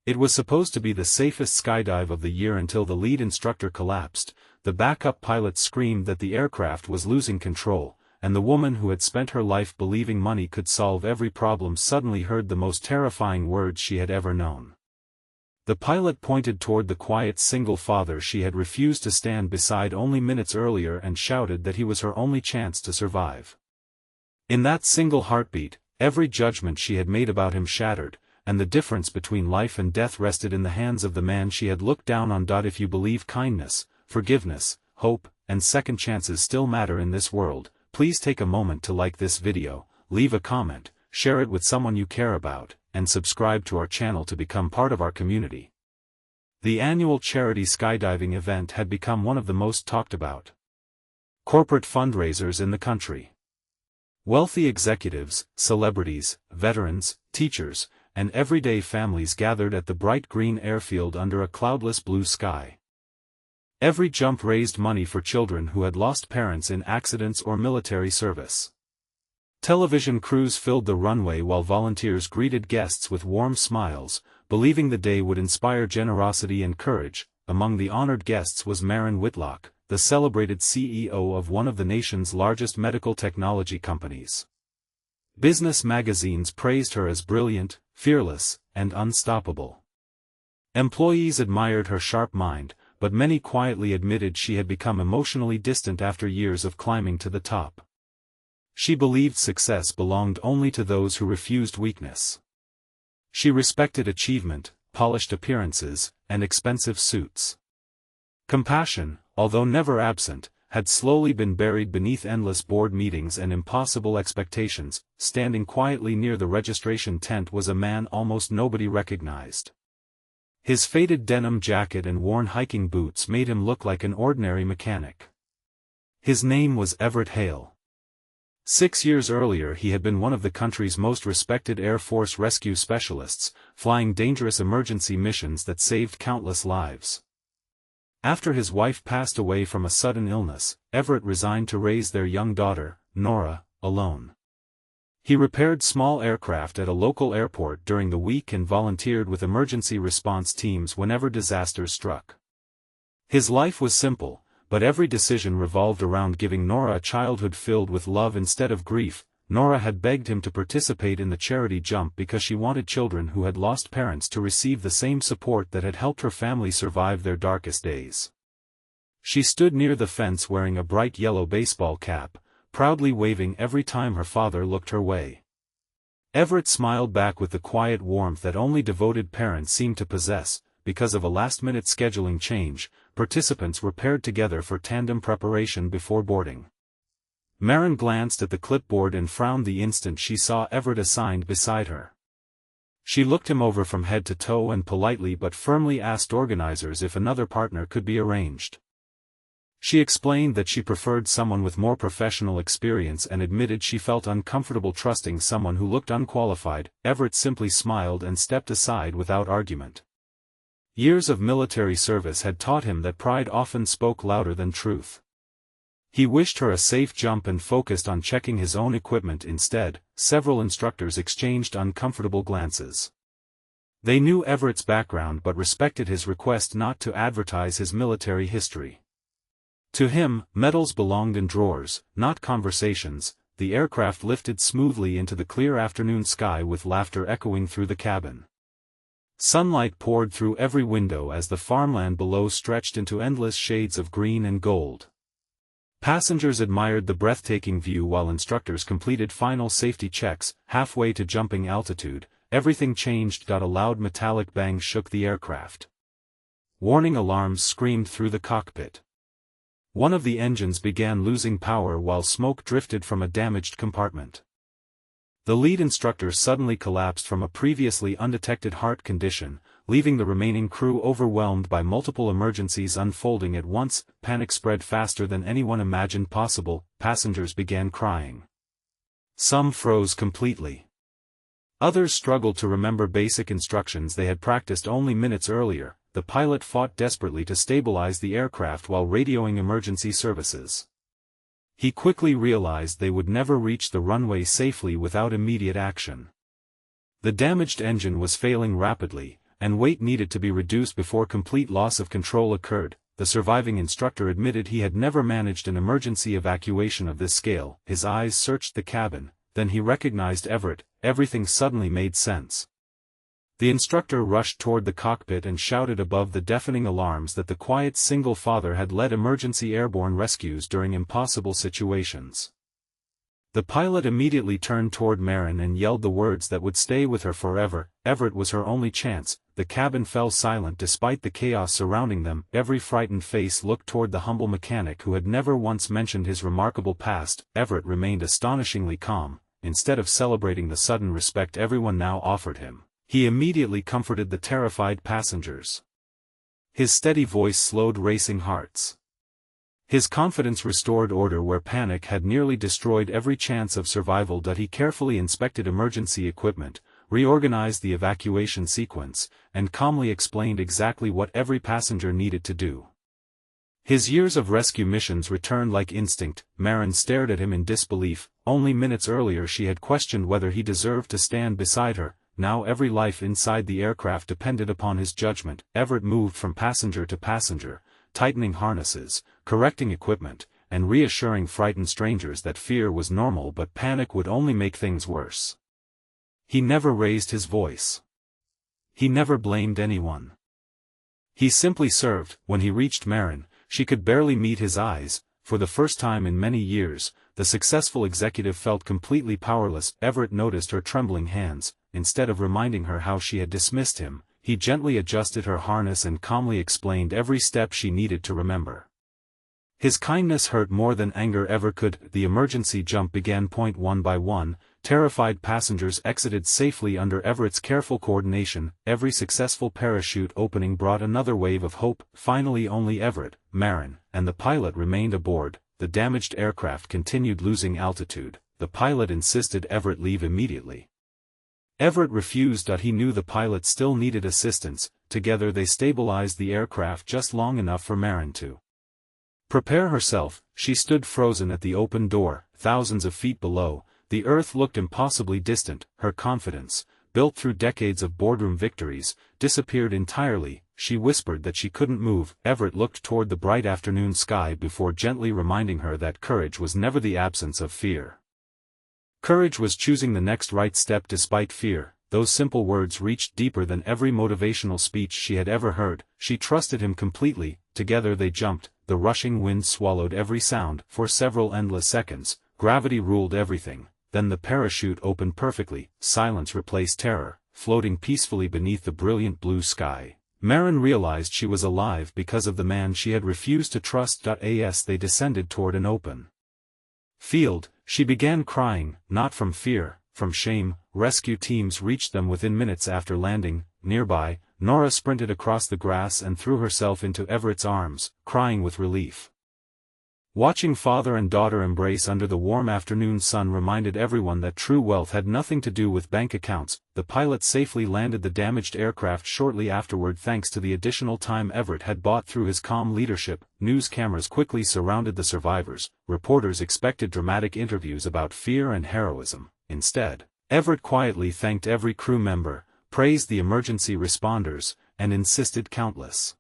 It was supposed to be the safest skydive of the year until the lead instructor collapsed, the backup pilot screamed that the aircraft was losing control, and the woman who had spent her life believing money could solve every problem suddenly heard the most terrifying words she had ever known. The pilot pointed toward the quiet single father she had refused to stand beside only minutes earlier and shouted that he was her only chance to survive. In that single heartbeat, every judgment she had made about him shattered, and the difference between life and death rested in the hands of the man she had looked down on. If you believe kindness, forgiveness, hope, and second chances still matter in this world, please take a moment to like this video, leave a comment, share it with someone you care about, and subscribe to our channel to become part of our community. The annual charity skydiving event had become one of the most talked about corporate fundraisers in the country. Wealthy executives, celebrities, veterans, teachers, and everyday families gathered at the bright green airfield under a cloudless blue sky. Every jump raised money for children who had lost parents in accidents or military service. Television crews filled the runway while volunteers greeted guests with warm smiles, believing the day would inspire generosity and courage. Among the honored guests was Maren Whitlock, the celebrated CEO of one of the nation's largest medical technology companies. Business magazines praised her as brilliant, fearless, and unstoppable. Employees admired her sharp mind, but many quietly admitted she had become emotionally distant after years of climbing to the top. She believed success belonged only to those who refused weakness. She respected achievement, polished appearances, and expensive suits. Compassion, although never absent, had slowly been buried beneath endless board meetings and impossible expectations. Standing quietly near the registration tent was a man almost nobody recognized. His faded denim jacket and worn hiking boots made him look like an ordinary mechanic. His name was Everett Hale. 6 years earlier he had been one of the country's most respected Air Force rescue specialists, flying dangerous emergency missions that saved countless lives. After his wife passed away from a sudden illness, Everett resigned to raise their young daughter, Nora, alone. He repaired small aircraft at a local airport during the week and volunteered with emergency response teams whenever disasters struck. His life was simple, but every decision revolved around giving Nora a childhood filled with love instead of grief. Nora had begged him to participate in the charity jump because she wanted children who had lost parents to receive the same support that had helped her family survive their darkest days. She stood near the fence wearing a bright yellow baseball cap, proudly waving every time her father looked her way. Everett smiled back with the quiet warmth that only devoted parents seem to possess. Because of a last-minute scheduling change, participants were paired together for tandem preparation before boarding. Maren glanced at the clipboard and frowned the instant she saw Everett assigned beside her. She looked him over from head to toe and politely but firmly asked organizers if another partner could be arranged. She explained that she preferred someone with more professional experience and admitted she felt uncomfortable trusting someone who looked unqualified. Everett simply smiled and stepped aside without argument. Years of military service had taught him that pride often spoke louder than truth. He wished her a safe jump and focused on checking his own equipment instead. Several instructors exchanged uncomfortable glances. They knew Everett's background but respected his request not to advertise his military history. To him, medals belonged in drawers, not conversations. The aircraft lifted smoothly into the clear afternoon sky with laughter echoing through the cabin. Sunlight poured through every window as the farmland below stretched into endless shades of green and gold. Passengers admired the breathtaking view while instructors completed final safety checks. Halfway to jumping altitude, everything changed. A loud metallic bang shook the aircraft. Warning alarms screamed through the cockpit. One of the engines began losing power while smoke drifted from a damaged compartment. The lead instructor suddenly collapsed from a previously undetected heart condition, leaving the remaining crew overwhelmed by multiple emergencies unfolding at once. Panic spread faster than anyone imagined possible. Passengers began crying. Some froze completely. Others struggled to remember basic instructions they had practiced only minutes earlier. The pilot fought desperately to stabilize the aircraft while radioing emergency services. He quickly realized they would never reach the runway safely without immediate action. The damaged engine was failing rapidly, and weight needed to be reduced before complete loss of control occurred. The surviving instructor admitted he had never managed an emergency evacuation of this scale. His eyes searched the cabin, then he recognized Everett. Everything suddenly made sense. The instructor rushed toward the cockpit and shouted above the deafening alarms that the quiet single father had led emergency airborne rescues during impossible situations. The pilot immediately turned toward Marin and yelled the words that would stay with her forever. Everett was her only chance. The cabin fell silent despite the chaos surrounding them. Every frightened face looked toward the humble mechanic who had never once mentioned his remarkable past. Everett remained astonishingly calm. Instead of celebrating the sudden respect everyone now offered him, he immediately comforted the terrified passengers. His steady voice slowed racing hearts. His confidence restored order where panic had nearly destroyed every chance of survival. He carefully inspected emergency equipment, reorganized the evacuation sequence, and calmly explained exactly what every passenger needed to do. His years of rescue missions returned like instinct. Marin stared at him in disbelief. Only minutes earlier she had questioned whether he deserved to stand beside her. Now every life inside the aircraft depended upon his judgment. Everett moved from passenger to passenger, tightening harnesses, correcting equipment, and reassuring frightened strangers that fear was normal but panic would only make things worse. He never raised his voice. He never blamed anyone. He simply served. When he reached Marin, she could barely meet his eyes. For the first time in many years, the successful executive felt completely powerless. Everett noticed her trembling hands. Instead of reminding her how she had dismissed him, he gently adjusted her harness and calmly explained every step she needed to remember. His kindness hurt more than anger ever could. The emergency jump began. One by one, terrified passengers exited safely under Everett's careful coordination. Every successful parachute opening brought another wave of hope. Finally only Everett, Marin, and the pilot remained aboard. The damaged aircraft continued losing altitude. The pilot insisted Everett leave immediately. Everett refused. He knew the pilot still needed assistance. Together they stabilized the aircraft just long enough for Marin to prepare herself. She stood frozen at the open door. Thousands of feet below, the earth looked impossibly distant. Her confidence, built through decades of boardroom victories, disappeared entirely. She whispered that she couldn't move. Everett looked toward the bright afternoon sky before gently reminding her that courage was never the absence of fear. Courage was choosing the next right step despite fear. Those simple words reached deeper than every motivational speech she had ever heard. She trusted him completely. Together they jumped. The rushing wind swallowed every sound. For several endless seconds, gravity ruled everything. Then the parachute opened perfectly. Silence replaced terror, floating peacefully beneath the brilliant blue sky. Marin realized she was alive because of the man she had refused to trust. As they descended toward an open field, she began crying, not from fear, from shame. Rescue teams reached them within minutes after landing. Nearby, Nora sprinted across the grass and threw herself into Everett's arms, crying with relief. Watching father and daughter embrace under the warm afternoon sun reminded everyone that true wealth had nothing to do with bank accounts. The pilot safely landed the damaged aircraft shortly afterward thanks to the additional time Everett had bought through his calm leadership. News cameras quickly surrounded the survivors. Reporters expected dramatic interviews about fear and heroism. Instead, Everett quietly thanked every crew member, praised the emergency responders, and insisted countless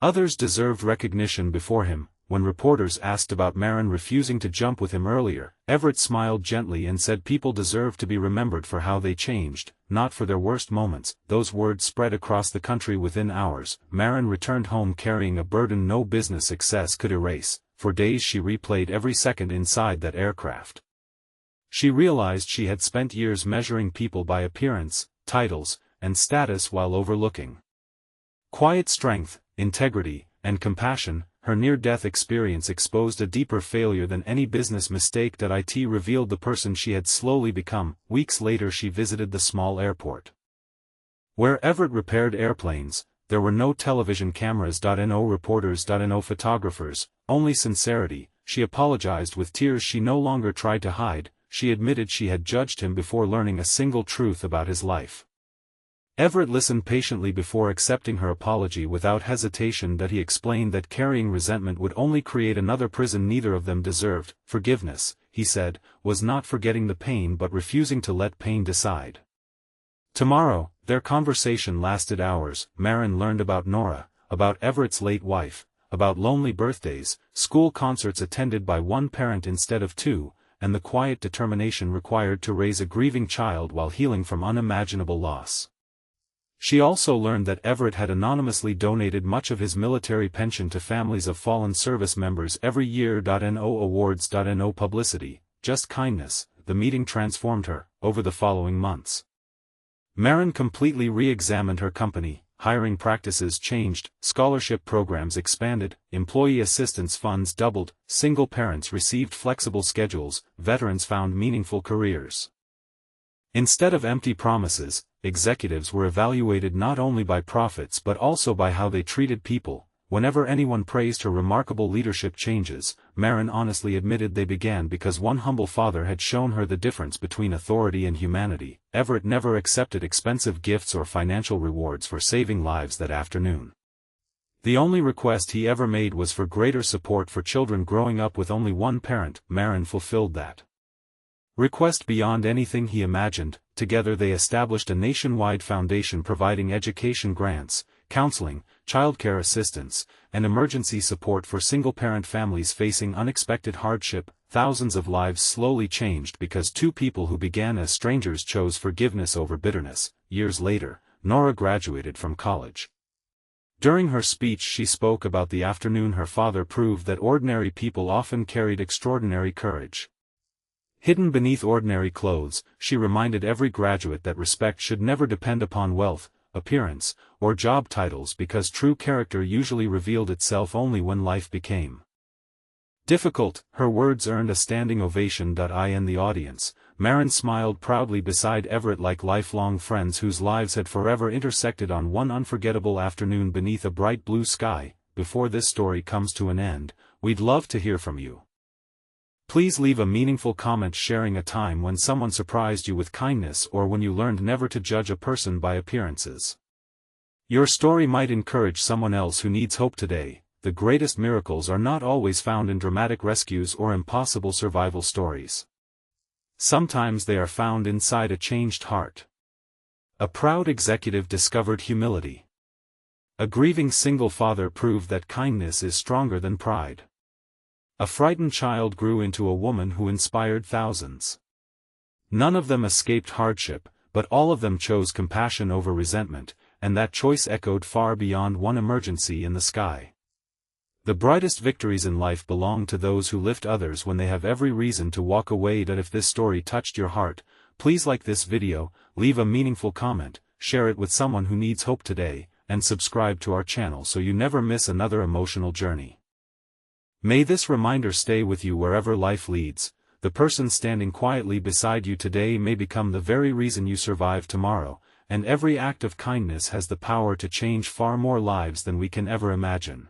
others deserved recognition before him. When reporters asked about Marin refusing to jump with him earlier, Everett smiled gently and said people deserve to be remembered for how they changed, not for their worst moments. Those words spread across the country within hours. Marin returned home carrying a burden no business success could erase. For days she replayed every second inside that aircraft. She realized she had spent years measuring people by appearance, titles, and status while overlooking quiet strength, integrity, and compassion. Her near-death experience exposed a deeper failure than any business mistake. It revealed the person she had slowly become. Weeks later she visited the small airport where Everett repaired airplanes. There were no television cameras. No reporters. No photographers, only sincerity. She apologized with tears she no longer tried to hide. She admitted she had judged him before learning a single truth about his life. Everett listened patiently before accepting her apology without hesitation. He explained that carrying resentment would only create another prison neither of them deserved. Forgiveness, he said, was not forgetting the pain but refusing to let pain decide Tomorrow, their conversation lasted hours. Marin learned about Nora, about Everett's late wife, about lonely birthdays, school concerts attended by one parent instead of two, and the quiet determination required to raise a grieving child while healing from unimaginable loss. She also learned that Everett had anonymously donated much of his military pension to families of fallen service members every year. No awards. No publicity, just kindness. The meeting transformed her. Over the following months, Marin completely re-examined her company. Hiring practices changed, scholarship programs expanded, employee assistance funds doubled, single parents received flexible schedules, veterans found meaningful careers. Instead of empty promises, executives were evaluated not only by profits but also by how they treated people. Whenever anyone praised her remarkable leadership changes, Marin honestly admitted they began because one humble father had shown her the difference between authority and humanity. Everett never accepted expensive gifts or financial rewards for saving lives that afternoon. The only request he ever made was for greater support for children growing up with only one parent. Marin fulfilled that request beyond anything he imagined. Together they established a nationwide foundation providing education grants, counseling, childcare assistance, and emergency support for single-parent families facing unexpected hardship. Thousands of lives slowly changed because two people who began as strangers chose forgiveness over bitterness. Years later, Nora graduated from college. During her speech she spoke about the afternoon her father proved that ordinary people often carried extraordinary courage. Hidden beneath ordinary clothes, she reminded every graduate that respect should never depend upon wealth, appearance, or job titles because true character usually revealed itself only when life became difficult. Her words earned a standing ovation. In the audience, Marin smiled proudly beside Everett like lifelong friends whose lives had forever intersected on one unforgettable afternoon beneath a bright blue sky. Before this story comes to an end, we'd love to hear from you. Please leave a meaningful comment sharing a time when someone surprised you with kindness or when you learned never to judge a person by appearances. Your story might encourage someone else who needs hope today. The greatest miracles are not always found in dramatic rescues or impossible survival stories. Sometimes they are found inside a changed heart. A proud executive discovered humility. A grieving single father proved that kindness is stronger than pride. A frightened child grew into a woman who inspired thousands. None of them escaped hardship, but all of them chose compassion over resentment, and that choice echoed far beyond one emergency in the sky. The brightest victories in life belong to those who lift others when they have every reason to walk away. If this story touched your heart, please like this video, leave a meaningful comment, share it with someone who needs hope today, and subscribe to our channel so you never miss another emotional journey. May this reminder stay with you wherever life leads. The person standing quietly beside you today may become the very reason you survive tomorrow, and every act of kindness has the power to change far more lives than we can ever imagine.